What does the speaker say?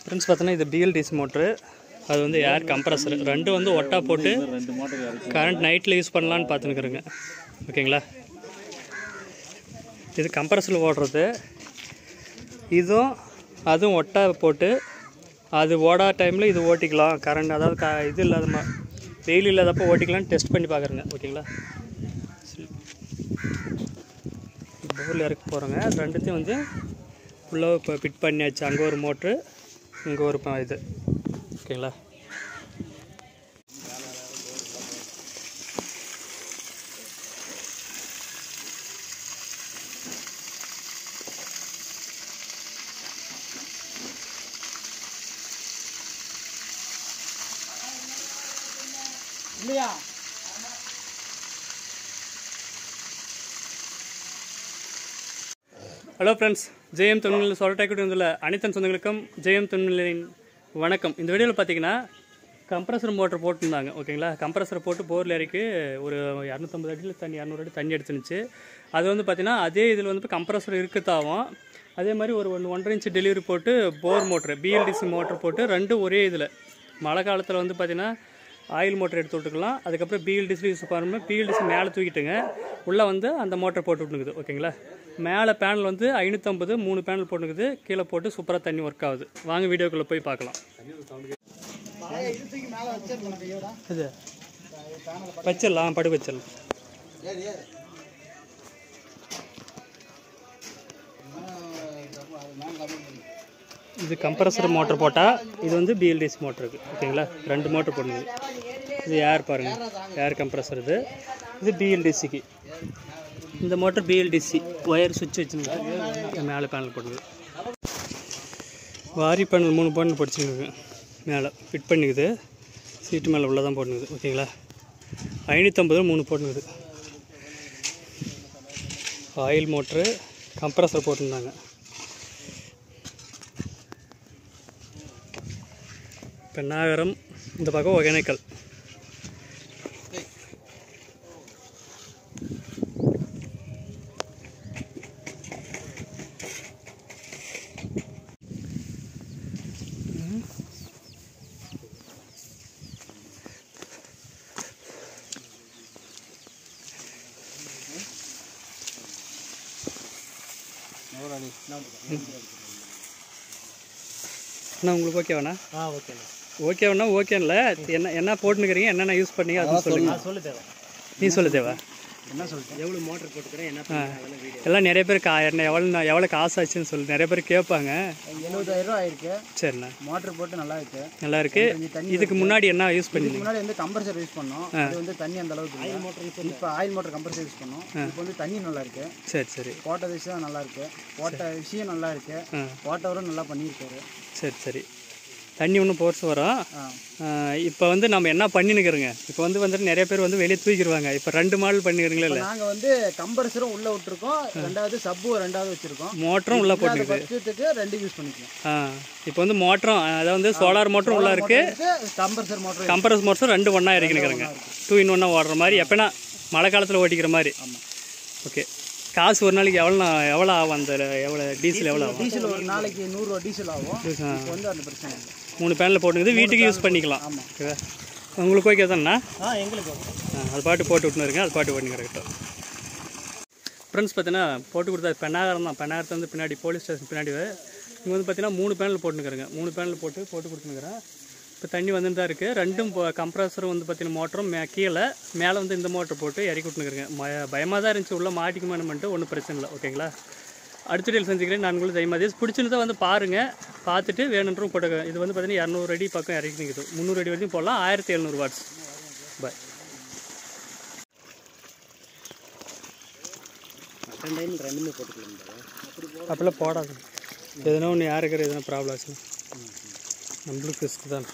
Friends பார்த்தோன்னா இது BLDC motor, அது வந்து ஏர் கம்ப்ரஸர். ரெண்டும் வந்து ஒட்டா போட்டு கரண்ட் நைட்டில் யூஸ் பண்ணலான்னு பார்த்துன்னுக்குறேங்க. ஓகேங்களா? இது கம்ப்ரஸரில் ஓடுறது. இதுவும் அதுவும் ஒட்டா போட்டு அது ஓடா டைமில் இது ஓட்டிக்கலாம். கரண்ட் அதாவது இது இல்லாத வெயில் இல்லாதப்போ ஓட்டிக்கலான்னு டெஸ்ட் பண்ணி பார்க்குறேங்க. ஓகேங்களா? போரில் இறக்க போகிறோங்க. அது ரெண்டுத்தையும் வந்து உள்ளே இப்போ ஃபிட் பண்ணியாச்சு. அங்கே ஒரு மோட்ரு, இங்கே ஒரு இது. ஓகேங்களா? இல்லையா? ஹலோ ஃப்ரெண்ட்ஸ், ஜெயம் தொழில் சொல்லிட்டு வந்துள்ள அனைத்து சொந்தங்களுக்கும் ஜெயம் தொழிலின் வணக்கம். இந்த வீடியோவில் பார்த்தீங்கன்னா கம்ப்ரஸர் மோட்டர் போட்டுருந்தாங்க. ஓகேங்களா? கம்ப்ரஸர் போட்டு போரில் இறக்கி ஒரு 250 அடியில் தண்ணி 200 அடி தண்ணி எடுத்துருந்துச்சு. அது வந்து பார்த்தீங்கன்னா அதே இதில் வந்து கம்ப்ரஸர் இருக்குதாவும், அதே மாதிரி ஒரு 1.5 இன்ச் டெலிவரி போட்டு போர் மோட்ரு பிஎல்டிசி மோட்ரு போட்டு ரெண்டும் ஒரே இதில். மழை காலத்தில் வந்து பார்த்தீங்கன்னா ஆயில் மோட்டர் எடுத்து விட்டுக்கலாம். அதுக்கப்புறம் பிஎல்டிசி யூஸ் பண்ணும்போது பிஎல்டிசி மேலே தூக்கிட்டுங்க உள்ளே வந்து அந்த மோட்டர் போட்டு விட்டுனுக்குது. ஓகேங்களா? மேலே பேனல் வந்து 550 3 பேனல் போட்டுக்குது. கீழே போட்டு சூப்பராக தண்ணி ஒர்க் ஆகுது. வாங்க வீடியோக்குள்ளே போய் பார்க்கலாம். இது வச்சிடலாம், படுக்க வச்சிடலாம். இது கம்ப்ரஸர் மோட்டர் போட்டால் இது வந்து பிஎல்டிசி மோட்டருக்கு. ஓகேங்களா? 2 மோட்டர் போடுது. இது ஏர் பாருங்கள், ஏர் கம்ப்ரஸர். இது பிஎல்டிசிக்கு. இந்த மோட்டர் பிஎல்டிசி ஒயர் சுவிட்ச் வச்சுருங்க. மேலே பேனல் போடுது. வாரி பேனல் 3 பேனல் படிச்சுருக்கு. மேலே ஃபிட் பண்ணிக்குது. சீட்டு மேலே உள்ளே தான் போட்டுக்குது. ஓகேங்களா? 550 3 போட்டுக்குது. ஆயில் மோட்ரு கம்ப்ரஸர் போட்டிருந்தாங்க. பெண்ணாகரம், இந்த பக்கம் ஒகேனக்கல். அண்ணா உங்களுக்கு ஓகேவாண்ணா? ஓகேண்ணா. ஓகேவா? ஓகேன்ல என்ன போட்டுனுக்கிறீங்க, என்னென்ன யூஸ் பண்ணீங்க அதுவும் சொல்லுங்க. சொல்லு தேவை. நீ சொல்லு தேவை. என்ன சொல்லிட்டேன்? எவ்வளோ மோட்டர் போட்டுக்கிறேன், என்ன எல்லாம் நிறைய பேர் எவ்வளோ காசு ஆச்சுன்னு சொல்லி நிறைய பேர் கேட்பாங்க. 70,000 ரூபா ஆயிருக்கு. சரிண்ணா. மோட்டர் போட்டு நல்லா இருக்கு. நல்லா இருக்கு. இதுக்கு முன்னாடி என்ன யூஸ் பண்ணி? முன்னாடி வந்து கம்ப்ரஸர் யூஸ் பண்ணோம். அது வந்து தண்ணி அந்த அளவுக்கு இல்லை. இப்போ ஆயில் மோட்டர் கம்ப்ரஸர் யூஸ் பண்ணோம். இப்போ வந்து தண்ணி நல்லா இருக்கு. சரி சரி. போட்ட விஷயம் நல்லா இருக்கு. போட்ட விஷயம் நல்லா இருக்கு. போட்டவரும் நல்லா பண்ணியிருக்காரு. சரி சரி. தண்ணி ஒன்றும் போர்ஸ் வரும். இப்போ வந்து நம்ம என்ன பண்ணினுக்கிறோங்க, இப்போ வந்துட்டு நிறைய பேர் வந்து வெளியே தூக்கிடுவாங்க. இப்போ 2 மாடல் பண்ணிக்கிறீங்களா? இல்லை, நாங்கள் வந்து கம்ப்ரஸரும் உள்ளே விட்டுருக்கோம். 2வது சப்பு 2வது வச்சுருக்கோம். மோட்டரும் உள்ளே போட்டுருக்கு. பட்சத்துக்கு 2 யூஸ் பண்ணிக்கலாம். இப்போ வந்து மோட்டரும், அதாவது வந்து சோலார் மோட்டரும் உள்ளே இருக்குது. கம்ப்ரஸ் மோட்டரும் 2 ஒன்றா இறக்கினுக்கிறேங்க. 2 in 1 ஓடுற மாதிரி, எப்போனா மழை காலத்தில் ஓட்டிக்கிற மாதிரி. ஓகே. காசு ஒரு நாளைக்கு எவ்வளோ ஆகும்? அந்த டீசல் எவ்வளோ ஆகும்? டீசல் ஒரு நாளைக்கு 100 ரூபா டீசல் ஆகும். வந்து அந்த பிரச்சனை இல்லை. 3 பேனில் போட்டுக்குது. வீட்டுக்கு யூஸ் பண்ணிக்கலாம். ஓகேவா? உங்களுக்கு ஓகே தானே? எங்களுக்கு அது பாட்டு போட்டு விட்டுனுருங்க. அது பாட்டு பண்ணிக்கிறேன். ஃப்ரெண்ட்ஸ் பார்த்தீங்கன்னா போட்டு கொடுத்தா பெண்ணாகரம் தான். பெண்ணாகரத்தை வந்து பின்னாடி போலீஸ் ஸ்டேஷன் பின்னாடி இங்கே வந்து பார்த்தீங்கன்னா 3 பேனில் போட்டுனுக்கிறேங்க. 3 பேனில் போட்டு கொடுத்துனுக்கிறேன். இப்போ தண்ணி வந்துட்டு தான் இருக்குது. 2ம் கம்ப்ரஸரும் வந்து பார்த்தீங்கன்னா மோட்டரும் கீழே மேலே வந்து இந்த மோட்டர் போட்டு இறக்கி விட்டுனுக்கிறேங்க. பயமாக தான் இருந்துச்சு உள்ளே மாட்டிக்குமானுமெண்ட்டு. ஒன்றும் பிரச்சனை இல்லை. ஓகேங்களா? அடுத்த டீல் செஞ்சுக்கிறேன். நான் உங்களுக்கு தைமாதிரி பிடிச்சிருந்தா வந்து பாருங்கள். பார்த்துட்டு வேணுன்றும் போட்டு. இது வந்து பார்த்தீங்கன்னா 200 அடி பக்கம் இறக்கி நிற்குது. 300 அடி வரைக்கும் போடலாம். 1700 வாட்ஸ். பாய். ரெண்டுமே போட்டுக்கலாம். அப்படிலாம் போடாது. எதனா ஒன்று யாருக்கிற எதனா ப்ராப்ளம் ஆச்சுன்னா நம்மளுக்கு ரிஸ்க் தான்.